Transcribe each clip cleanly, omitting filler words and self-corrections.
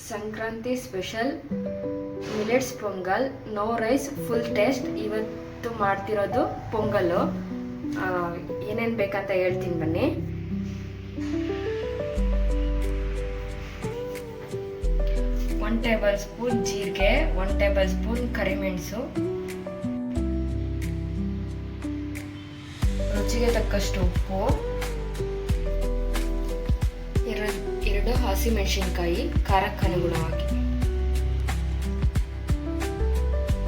Sankranti special millets pongal, no rice full taste. ಇವತ್ತು ಮಾಡ್ತಿರೋದು ಪೊಂಗಲ್ಲು. ಏನೇನು ಬೇಕಂತ ಹೇಳ್ತೀನಿ ಬನ್ನಿ. ಒನ್ ಟೇಬಲ್ ಸ್ಪೂನ್ ಜೀರಿಗೆ, 1 ಟೇಬಲ್ ಸ್ಪೂನ್ ಕರಿಮೆಣಸು, ರುಚಿಗೆ ತಕ್ಕಷ್ಟು ಉಪ್ಪು, 2 ಹಸಿಮೆಣಸಿನ್ಕಾಯಿ ಖಾರಕ್ಕೆ ಅನುಗುಣವಾಗಿ.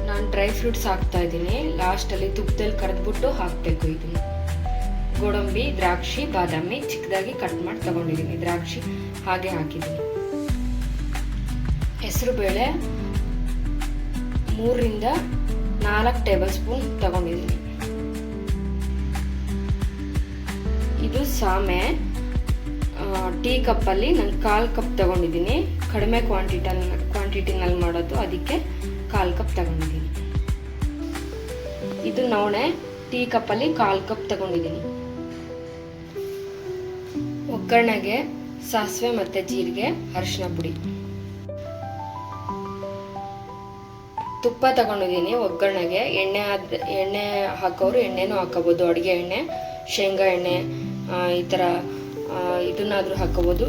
ನಾನು ಡ್ರೈ ಫ್ರೂಟ್ಸ್ ಹಾಕ್ತಾ ಇದ್ದೀನಿ. ಲಾಸ್ಟಲ್ಲಿ ತುಪ್ಪದಲ್ಲಿ ಕರೆದ್ಬಿಟ್ಟು ಹಾಕಬೇಕು. ಇದನ್ನು ಗೋಡಂಬಿ, ದ್ರಾಕ್ಷಿ, ಬಾದಾಮಿ ಚಿಕ್ಕದಾಗಿ ಕಟ್ ಮಾಡಿ ತಗೊಂಡಿದ್ದೀನಿ. ದ್ರಾಕ್ಷಿ ಹಾಗೆ ಹಾಕಿದ್ದೀನಿ. ಹೆಸರುಬೇಳೆ 3 ರಿಂದ 4 ಟೇಬಲ್ ಸ್ಪೂನ್ ತಗೊಂಡಿದ್ದೀನಿ. ಇದು ಸಾಮೆ ಟೀ ಕಪ್ಪಲ್ಲಿ ನಾನು 1/4 ಕಪ್ ತಗೊಂಡಿದ್ದೀನಿ. ಕಡಿಮೆ ಕ್ವಾಂಟಿಟಿನಲ್ಲಿ ಮಾಡೋದು, ಅದಕ್ಕೆ 1/4 ಕಪ್ ತಗೊಂಡಿದ್ದೀನಿ. ಇದು ನವಣೆ ಟೀ ಕಪ್ಪಲ್ಲಿ 1/4 ಕಪ್ ತಗೊಂಡಿದ್ದೀನಿ. ಒಗ್ಗರಣೆಗೆ ಸಾಸಿವೆ ಮತ್ತು ಜೀರಿಗೆ, ಅರಿಶಿನ ಪುಡಿ, ತುಪ್ಪ ತಗೊಂಡಿದ್ದೀನಿ. ಒಗ್ಗರಣೆಗೆ ಎಣ್ಣೆ ಹಾಕೋರು ಎಣ್ಣೆನೂ ಹಾಕೋಬೋದು. ಅಡುಗೆ ಎಣ್ಣೆ, ಶೇಂಗಾ ಎಣ್ಣೆ, ಈ ಥರ ಇದನ್ನಾದರೂ ಹಾಕೋಬೋದು.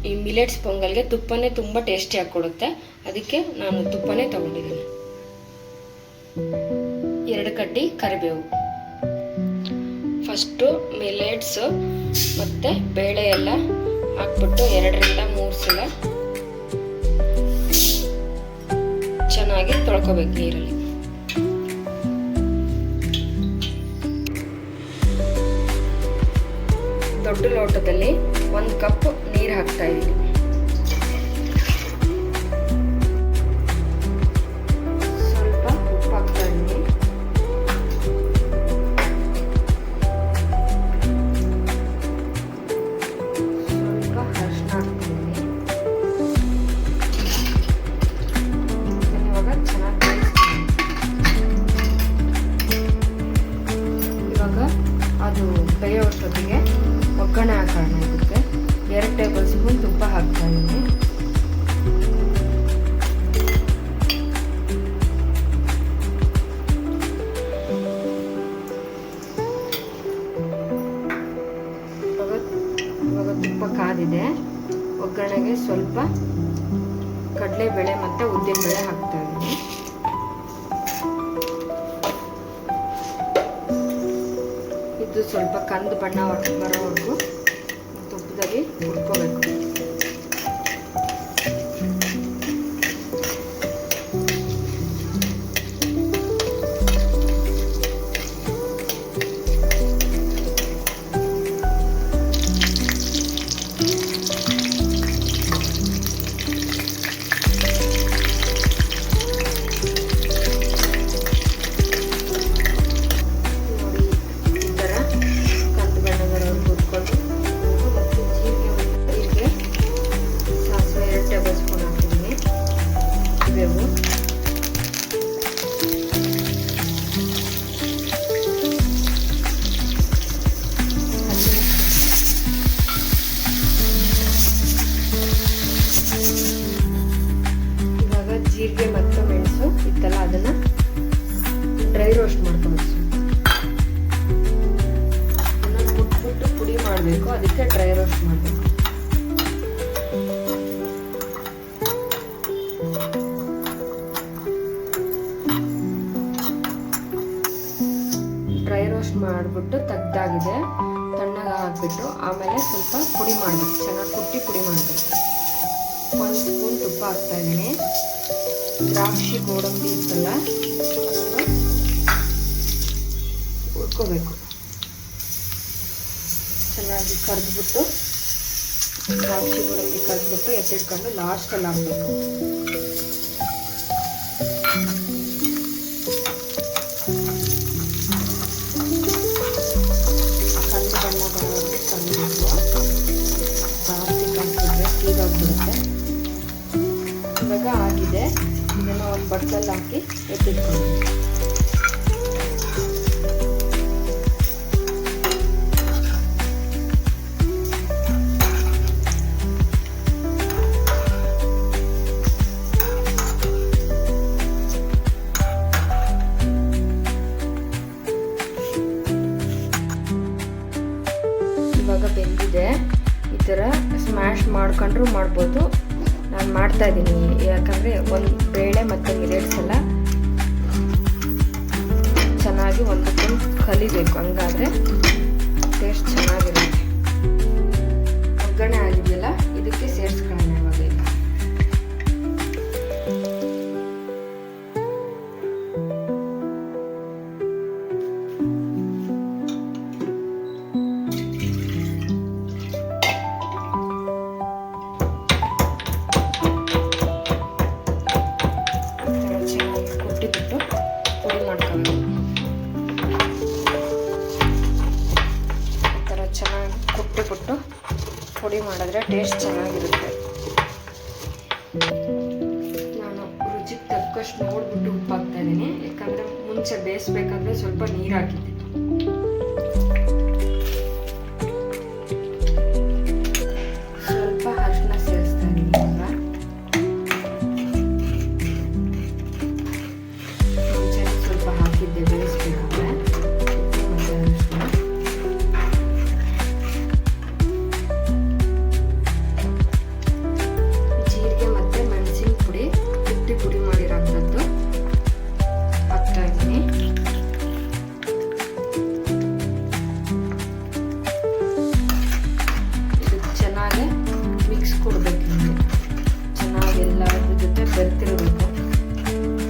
ಈ ಮಿಲೆಟ್ಸ್ ಪೊಂಗಲ್ಗೆ ತುಪ್ಪನೇ ತುಂಬ ಟೇಸ್ಟಿಯಾಗಿ ಕೊಡುತ್ತೆ. ಅದಕ್ಕೆ ನಾನು ತುಪ್ಪನೇ ತಗೊಂಡಿದ್ದೀನಿ. 2 ಕಡ್ಡಿ ಕರಿಬೇವು. ಫಸ್ಟು ಮಿಲೆಟ್ಸ್ ಮತ್ತು ಬೇಳೆ ಎಲ್ಲ ಹಾಕ್ಬಿಟ್ಟು 2 ರಿಂದ 3 ಸಲ ಚೆನ್ನಾಗಿ ತೊಳ್ಕೊಬೇಕು ನೀರಲ್ಲಿ. ದೊಡ್ಡ ಲೋಟದಲ್ಲಿ 1 ಕಪ್ ನೀರು ಹಾಕ್ತಾ ಇದ್ದೀನಿ. ಸ್ವಲ್ಪ ಉಪ್ಪು ಹಾಕ್ತಾ ಇದ್ದೀನಿ. ಸ್ವಲ್ಪ ಅರಿಶಿನ ಹಾಕ್ತೀನಿ. ಇವಾಗ ಚೆನ್ನಾಗಿ ಇವಾಗ ಅದು ಬೇಯೋಷ್ಟೊತ್ತಿಗೆ ಒಗ್ಗರಣೆ ಹಾಕೋಣ. ಇದಕ್ಕೆ 2 ಟೇಬಲ್ ಸ್ಪೂನ್ ತುಪ್ಪ ಹಾಕ್ತಾ ಇದ್ದೀನಿ. ಇವಾಗ ತುಪ್ಪ ಕಾದಿದೆ. ಒಗ್ಗರಣೆಗೆ ಸ್ವಲ್ಪ ಕಡಲೆಬೇಳೆ ಮತ್ತು ಉದ್ದಿನಬೇಳೆ ಹಾಕ್ತಾ ಇದ್ದೀನಿ. ಇದು ಸ್ವಲ್ಪ ಕಂದು ಬಣ್ಣ ಬರೋವರೆಗೂ ತುಪ್ಪದಲ್ಲಿ ಹುರ್ಕೋಬೇಕು. ಜೀರಿಗೆ ಮತ್ತು ಮೆಣಸು ಇತ್ತಲ್ಲ, ಅದನ್ನ ಡ್ರೈ ರೋಸ್ಟ್ ಮಾಡ್ಕೋಬೇಕು. ಅದನ್ನ ಕುಟ್ಬಿಟ್ಟು ಪುಡಿ ಮಾಡಬೇಕು. ಅದಕ್ಕೆ ಡ್ರೈ ರೋಸ್ಟ್ ಮಾಡಬೇಕು. ಡ್ರೈ ರೋಸ್ಟ್ ಮಾಡಿಬಿಟ್ಟು ತೆಗ್ದಾಗಿದೆ. ತಣ್ಣಗೆ ಹಾಕ್ಬಿಟ್ಟು ಆಮೇಲೆ ಸ್ವಲ್ಪ ಪುಡಿ ಮಾಡಬೇಕು, ಚೆನ್ನಾಗಿ ಕುಟ್ಟಿ ಪುಡಿ ಮಾಡಬೇಕು. 1 ಸ್ಪೂನ್ ತುಪ್ಪ ಹಾಕ್ತಾಯಿದ್ದೀನಿ. ದ್ರಾಕ್ಷಿ ಗೋಡಂಬಿ ಇತ್ತಲ್ಲ ಅದನ್ನು ಹುರ್ಕೋಬೇಕು. ಚೆನ್ನಾಗಿ ಕರೆದ್ಬಿಟ್ಟು ದ್ರಾಕ್ಷಿ ಗೋಡಂಬಿ ಕರೆದ್ಬಿಟ್ಟು ಎತ್ತಿಟ್ಕೊಂಡು ಲಾಸ್ಟಲ್ಲಿ ಹಾಕಬೇಕು. ಕಂದು ಬಣ್ಣ ಬರೋರಿಗೆ ಕರಿಬೇಕು, ಜಾಸ್ತಿ ಕಲಿಸಿದ್ರೆ ಸೀದೋಗ್ಬಿಡುತ್ತೆ. ಇವಾಗ ಆಗಿದೆ, ಇದನ್ನು ಒಂದು ಬಟ್ಟಲಲ್ಲಿ ಹಾಕಿ ಎತ್ತಿಟ್ಕೊಂಡು ಇವಾಗ ಬೆಂದಿದೆ. ಈ ಥರ ಸ್ಮ್ಯಾಶ್ ಮಾಡ್ಕೊಂಡ್ರೂ ಮಾಡ್ಬೋದು. ನಾನು ಮಾಡ್ತಾ ಇದ್ದೀನಿ ಯಾಕಂದರೆ ಒಂದು ಬೇಳೆ ಮತ್ತು ಮಿಲೆಟ್ಸ್ ಎಲ್ಲ ಚೆನ್ನಾಗಿ ಒಂದಕ್ಕೊಂದು ಕಲಿಬೇಕು, ಹಂಗಾದರೆ ಟೇಸ್ಟ್ ಚೆನ್ನಾಗಿರುತ್ತೆ. ಒಗ್ಗರಣೆ ಆಗಿದೆಯಲ್ಲ, ಇದಕ್ಕೆ ಸೇರಿಸ್ಕೊಳ್ಳೋಣ ಇವಾಗ. ಈಗ ಕುಟ್ಟಿಬಿಟ್ಟು ಪುಡಿ ಮಾಡಿದ್ರೆ ಟೇಸ್ಟ್ ಚೆನ್ನಾಗಿರುತ್ತೆ. ನಾನು ರುಚಿಗೆ ತಕ್ಕಷ್ಟು ನೋಡ್ಬಿಟ್ಟು ಉಪ್ಪು ಹಾಕ್ತಾ ಇದ್ದೀನಿ, ಯಾಕಂದರೆ ಮುಂಚೆ ಬೇಯಿಸ್ಬೇಕಾದ್ರೆ ಸ್ವಲ್ಪ ನೀರು ಹಾಕಿದ್ದೆ. ಸ್ವಲ್ಪ ಅರಿಶಿನ ಸೇರಿಸ್ತಾ ಇದ್ದೀನಿ. ಮುಂಚೆ ಸ್ವಲ್ಪ ಹಾಕಿದ್ದೆ ಬೇಯಿಸ್ಬೇಕಾದ್ರೆ. ಬೆರ್ತಿರಬೇಕು,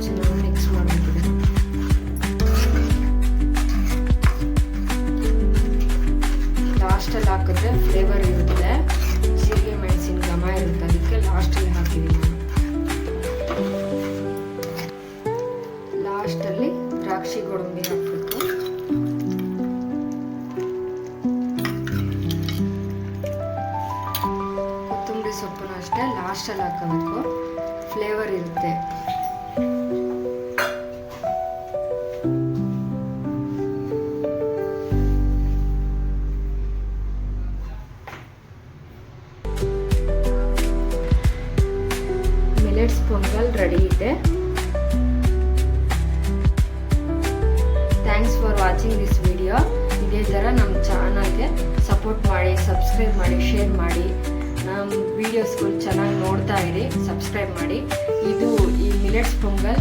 ಚೆನ್ನಾಗಿ ಮಿಕ್ಸ್ ಮಾಡಬೇಕು. ಲಾಸ್ಟಲ್ಲಿ ಹಾಕಿದ್ರೆ ಫ್ಲೇವರ್ ಇರುತ್ತೆ, ಜೀರಿಗೆ ಮೆಣಸಿನ ಘಮ ಇರುತ್ತೆ, ಅದಕ್ಕೆ ಲಾಸ್ಟಲ್ಲಿ ಹಾಕಿದ್ದೀನಿ. ಲಾಸ್ಟಲ್ಲಿ ದ್ರಾಕ್ಷಿ ಗೋಡಂಬಿ ಹಾಕಬೇಕು. ಕೊತ್ತಂಬರಿ ಸೊಪ್ಪನ್ನು ಅಷ್ಟೇ ಲಾಸ್ಟಲ್ಲಿ ಹಾಕಬೇಕು, ಫ್ಲೇವರ್ ಇರುತ್ತೆ. ಮಿಲೆಟ್ಸ್ ಪೊಂಗಲ್ ರೆಡಿ ಇದೆ. Thanks for watching this video. ಇದೇ ಥರ ನಮ್ಮ ಚಾನಲ್ಗೆ ಸಪೋರ್ಟ್ ಮಾಡಿ, ಸಬ್ಸ್ಕ್ರೈಬ್ ಮಾಡಿ, ಶೇರ್ ಮಾಡಿ. ನಮ್ಮ ವೀಡಿಯೋಸ್ಗಳು ಚೆನ್ನಾಗಿ ನೋಡ್ತಾ ಇರಿ, ಸಬ್ಸ್ಕ್ರೈಬ್ ಮಾಡಿ. ಇದು ಈ ಮಿಲೆಟ್ಸ್ ಪೊಂಗಲ್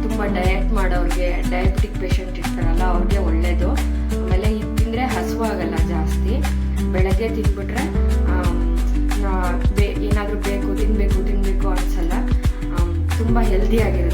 ತುಂಬ ಡಯಟ್ ಮಾಡೋರಿಗೆ, ಡಯಾಬಿಟಿಕ್ ಪೇಷಂಟ್ ಇರ್ತಾರಲ್ಲ ಅವ್ರಿಗೆ ಒಳ್ಳೆಯದು. ಆಮೇಲೆ ಇದು ತಿಂದರೆ ಹಸುವಾಗಲ್ಲ ಜಾಸ್ತಿ. ಬೆಳಗ್ಗೆ ತಿಂದ್ಬಿಟ್ರೆ ಏನಾದರೂ ತಿನ್ನಬೇಕು ಅನಿಸಲ್ಲ. ತುಂಬ ಹೆಲ್ದಿಯಾಗಿರುತ್ತೆ.